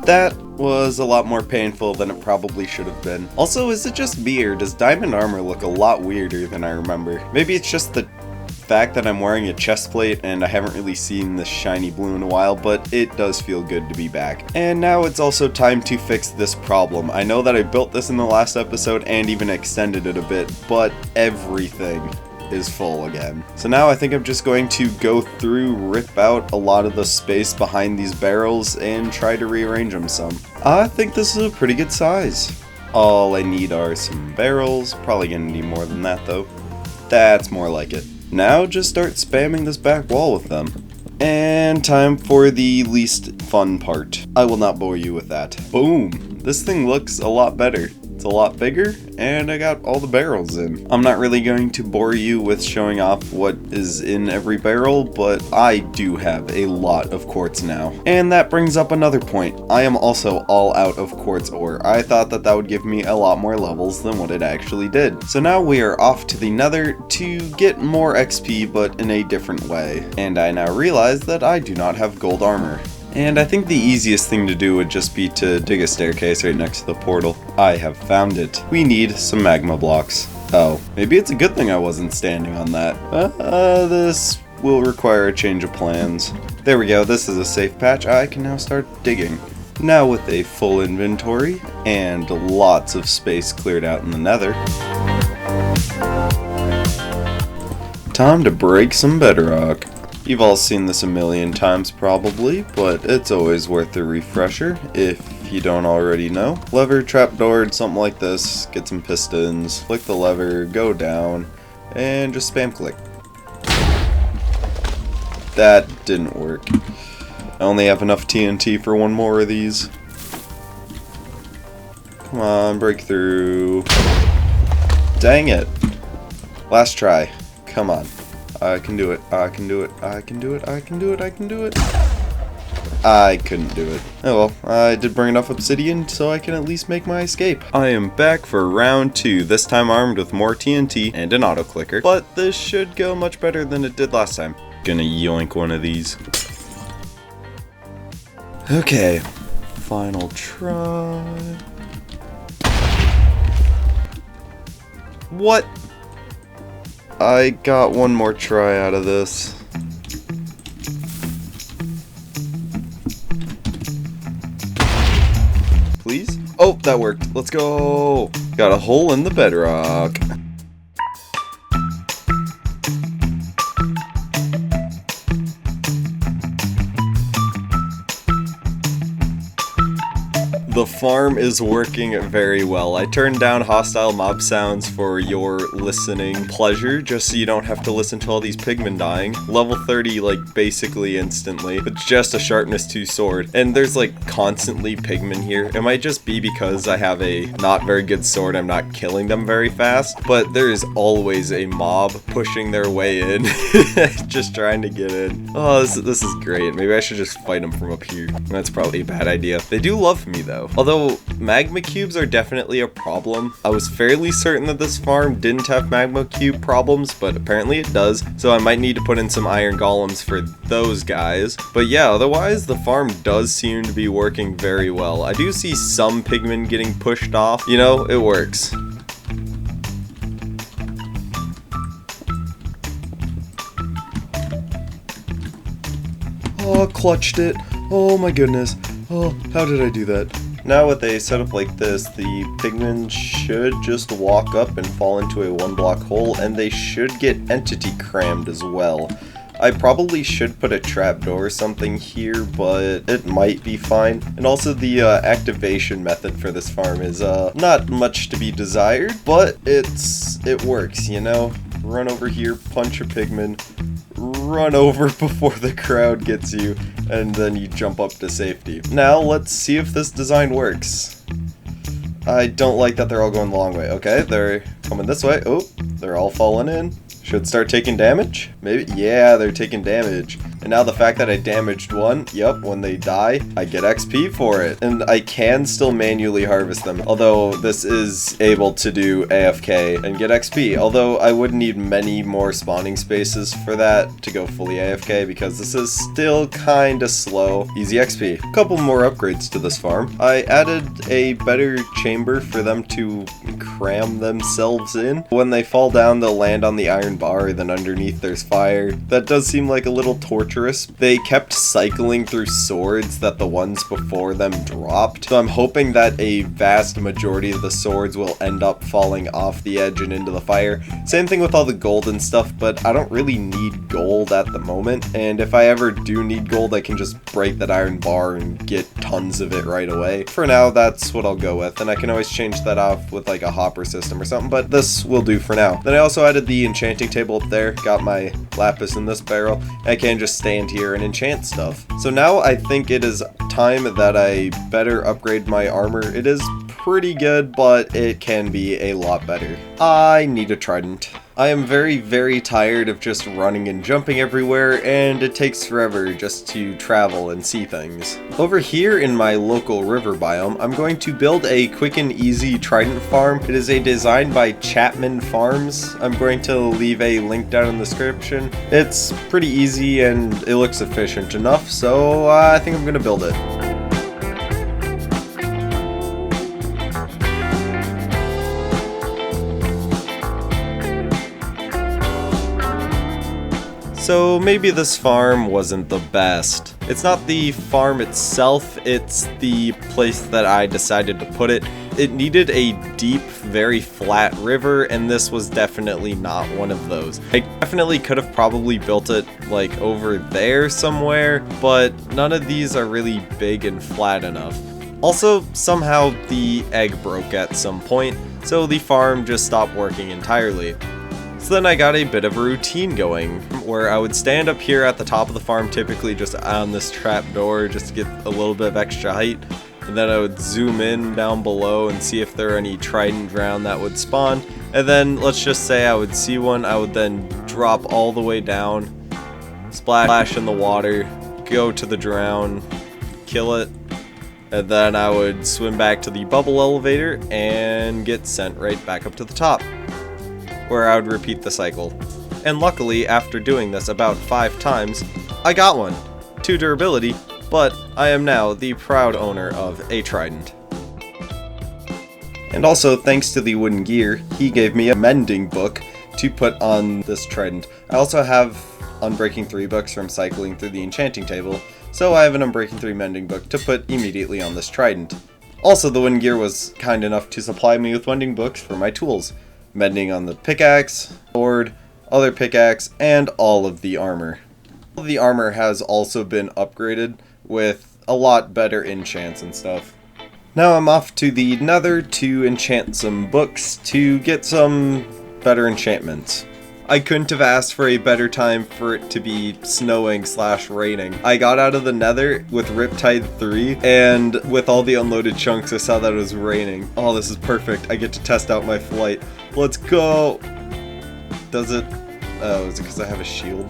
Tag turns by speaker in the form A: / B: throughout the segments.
A: That was a lot more painful than it probably should have been. Also, is it just me, or does diamond armor look a lot weirder than I remember? Maybe it's just the fact that I'm wearing a chest plate and I haven't really seen this shiny blue in a while, but it does feel good to be back. And now it's also time to fix this problem. I know that I built this in the last episode and even extended it a bit, but everything is full again. So now I think I'm just going to go through, rip out a lot of the space behind these barrels and try to rearrange them some. I think this is a pretty good size. All I need are some barrels, probably gonna need more than that though. That's more like it. Now just start spamming this back wall with them. And time for the least fun part. I will not bore you with that. Boom! This thing looks a lot better. It's a lot bigger, and I got all the barrels in. I'm not really going to bore you with showing off what is in every barrel, but I do have a lot of quartz now. And that brings up another point. I am also all out of quartz ore. I thought that would give me a lot more levels than what it actually did. So now we are off to the Nether to get more XP, but in a different way. And I now realize that I do not have gold armor. And I think the easiest thing to do would just be to dig a staircase right next to the portal. I have found it. We need some magma blocks. Oh, maybe it's a good thing I wasn't standing on that. This will require a change of plans. There we go, this is a safe patch. I can now start digging. Now with a full inventory and lots of space cleared out in the Nether. Time to break some bedrock. You've all seen this a million times probably, but it's always worth a refresher if you don't already know. Lever, trapdoor, something like this, get some pistons, click the lever, go down, and just spam click. That didn't work. I only have enough TNT for one more of these. Come on, break through. Dang it. Last try. Come on. I can do it. I can do it. I can do it. I can do it. I can do it. I couldn't do it. Oh well, I did bring enough obsidian so I can at least make my escape. I am back for round 2, this time armed with more TNT and an auto clicker, but this should go much better than it did last time. Gonna yoink one of these. Okay, final try. What? I got one more try out of this. Please? Oh, that worked. Let's go. Got a hole in the bedrock. The farm is working very well. I turned down hostile mob sounds for your listening pleasure, just so you don't have to listen to all these pigmen dying. Level 30, like, basically instantly. It's just a sharpness 2 sword. And there's, like, constantly pigmen here. It might just be because I have a not very good sword, I'm not killing them very fast. But there is always a mob pushing their way in, just trying to get in. Oh, this is great. Maybe I should just fight them from up here. That's probably a bad idea. They do love me, though. Although, magma cubes are definitely a problem. I was fairly certain that this farm didn't have magma cube problems, but apparently it does, so I might need to put in some iron golems for those guys. But yeah, otherwise the farm does seem to be working very well. I do see some pigmen getting pushed off. You know, it works. Oh, clutched it. Oh my goodness. Oh, how did I do that? Now with a setup like this, the pigmen should just walk up and fall into a 1-block hole, and they should get entity crammed as well. I probably should put a trapdoor or something here, but it might be fine. And also the activation method for this farm is not much to be desired, but it works, you know? Run over here, punch a pigman, run over before the crowd gets you, and then you jump up to safety. Now let's see if this design works. I don't like that they're all going the long way. Okay, they're coming this way. Oh, they're all falling in. Should start taking damage? Maybe? Yeah, they're taking damage. And now the fact that I damaged one, yep, when they die, I get XP for it. And I can still manually harvest them, although this is able to do AFK and get XP. Although I would need many more spawning spaces for that to go fully AFK, because this is still kinda slow. Easy XP. A couple more upgrades to this farm. I added a better chamber for them to cram themselves in. When they fall down, they'll land on the iron bar, then underneath there's fire. That does seem like a little torturous. They kept cycling through swords that the ones before them dropped, so I'm hoping that a vast majority of the swords will end up falling off the edge and into the fire. Same thing with all the gold and stuff, but I don't really need gold at the moment, and if I ever do need gold, I can just break that iron bar and get tons of it right away. For now, that's what I'll go with, and I can always change that off with like a hopper system or something, but this will do for now. Then I also added the enchanting table up there, got my lapis in this barrel, and I can just stand here and enchant stuff. So now I think it is time that I better upgrade my armor. It is pretty good, but it can be a lot better. I need a trident. I am very, very tired of just running and jumping everywhere, and it takes forever just to travel and see things. Over here in my local river biome, I'm going to build a quick and easy trident farm. It is a design by Chapman Farms. I'm going to leave a link down in the description. It's pretty easy and it looks efficient enough, so I think I'm going to build it. So maybe this farm wasn't the best. It's not the farm itself, it's the place that I decided to put it. It needed a deep, very flat river, and this was definitely not one of those. I definitely could have probably built it like over there somewhere, but none of these are really big and flat enough. Also, somehow the egg broke at some point, so the farm just stopped working entirely. So then I got a bit of a routine going, where I would stand up here at the top of the farm, typically just on this trap door, just to get a little bit of extra height, and then I would zoom in down below and see if there are any trident drown that would spawn, and then let's just say I would see one, I would then drop all the way down, splash in the water, go to the drown, kill it, and then I would swim back to the bubble elevator and get sent right back up to the top, where I would repeat the cycle. And luckily, after doing this about 5 times, I got one. 2 durability, but I am now the proud owner of a trident. And also, thanks to the wooden gear, he gave me a mending book to put on this trident. I also have Unbreaking 3 books from cycling through the enchanting table, so I have an Unbreaking 3 mending book to put immediately on this trident. Also, the wooden gear was kind enough to supply me with mending books for my tools. Mending on the pickaxe, sword, other pickaxe, and all of the armor. All of the armor has also been upgraded with a lot better enchants and stuff. Now I'm off to the Nether to enchant some books to get some better enchantments. I couldn't have asked for a better time for it to be snowing / raining. I got out of the Nether with Riptide 3, and with all the unloaded chunks I saw that it was raining. Oh, this is perfect. I get to test out my flight. Let's go! Does it... Oh, is it because I have a shield?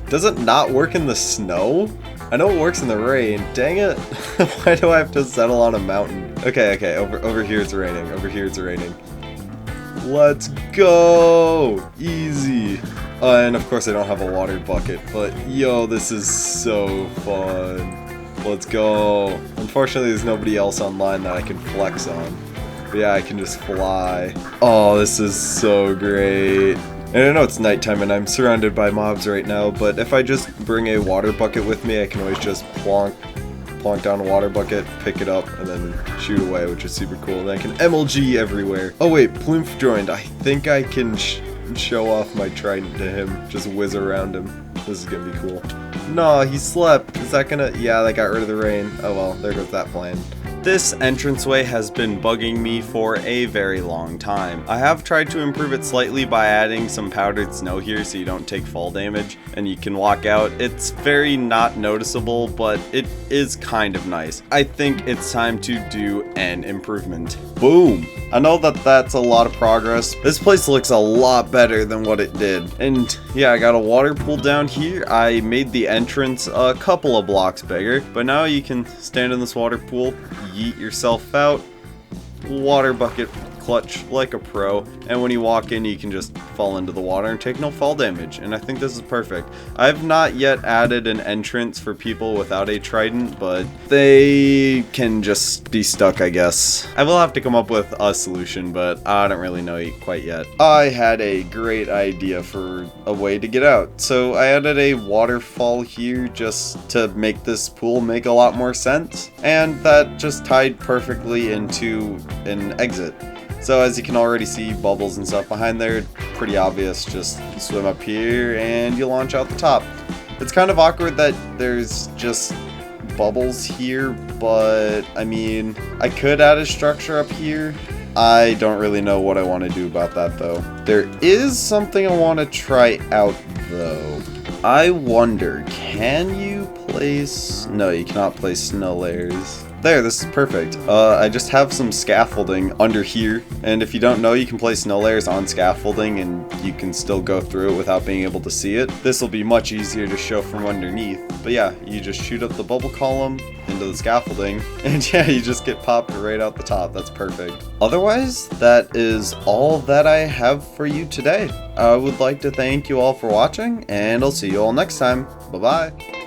A: Does it not work in the snow? I know it works in the rain. Dang it. Why do I have to settle on a mountain? Okay, over here it's raining. Over here it's raining. Let's go! Easy. And of course I don't have a water bucket, but yo, this is so fun. Let's go. Unfortunately, there's nobody else online that I can flex on. But yeah, I can just fly. Oh, this is so great. And I know it's nighttime and I'm surrounded by mobs right now, but if I just bring a water bucket with me, I can always just plonk down a water bucket, pick it up, and then shoot away, which is super cool. And I can MLG everywhere. Oh wait, Ploomf joined. I think I can show off my trident to him. Just whiz around him. This is gonna be cool. No, he slept. Is that gonna... Yeah, that got rid of the rain. Oh well, there goes that plan. This entranceway has been bugging me for a very long time. I have tried to improve it slightly by adding some powdered snow here so you don't take fall damage and you can walk out. It's very not noticeable, but it is kind of nice. I think it's time to do an improvement. Boom! I know that that's a lot of progress. This place looks a lot better than what it did. And yeah, I got a water pool down here. I made the entrance a couple of blocks bigger, but now you can stand in this water pool, yeet yourself out, water bucket clutch like a pro, and when you walk in you can just fall into the water and take no fall damage, and I think this is perfect. I've not yet added an entrance for people without a trident, but they can just be stuck, I guess. I will have to come up with a solution, but I don't really know quite yet. I had a great idea for a way to get out, so I added a waterfall here just to make this pool make a lot more sense, and that just tied perfectly into an exit. So as you can already see, bubbles and stuff behind there, pretty obvious. Just swim up here and you launch out the top. It's kind of awkward that there's just bubbles here, but I mean, I could add a structure up here. I don't really know what I want to do about that though. There is something I want to try out though. I wonder, can you place... No, you cannot place snow layers. There, this is perfect. I just have some scaffolding under here, and if you don't know, you can place snow layers on scaffolding and you can still go through it without being able to see it. This will be much easier to show from underneath, but yeah, you just shoot up the bubble column into the scaffolding, and yeah, you just get popped right out the top. That's perfect. Otherwise, that is all that I have for you today. I would like to thank you all for watching, and I'll see you all next time. Bye-bye.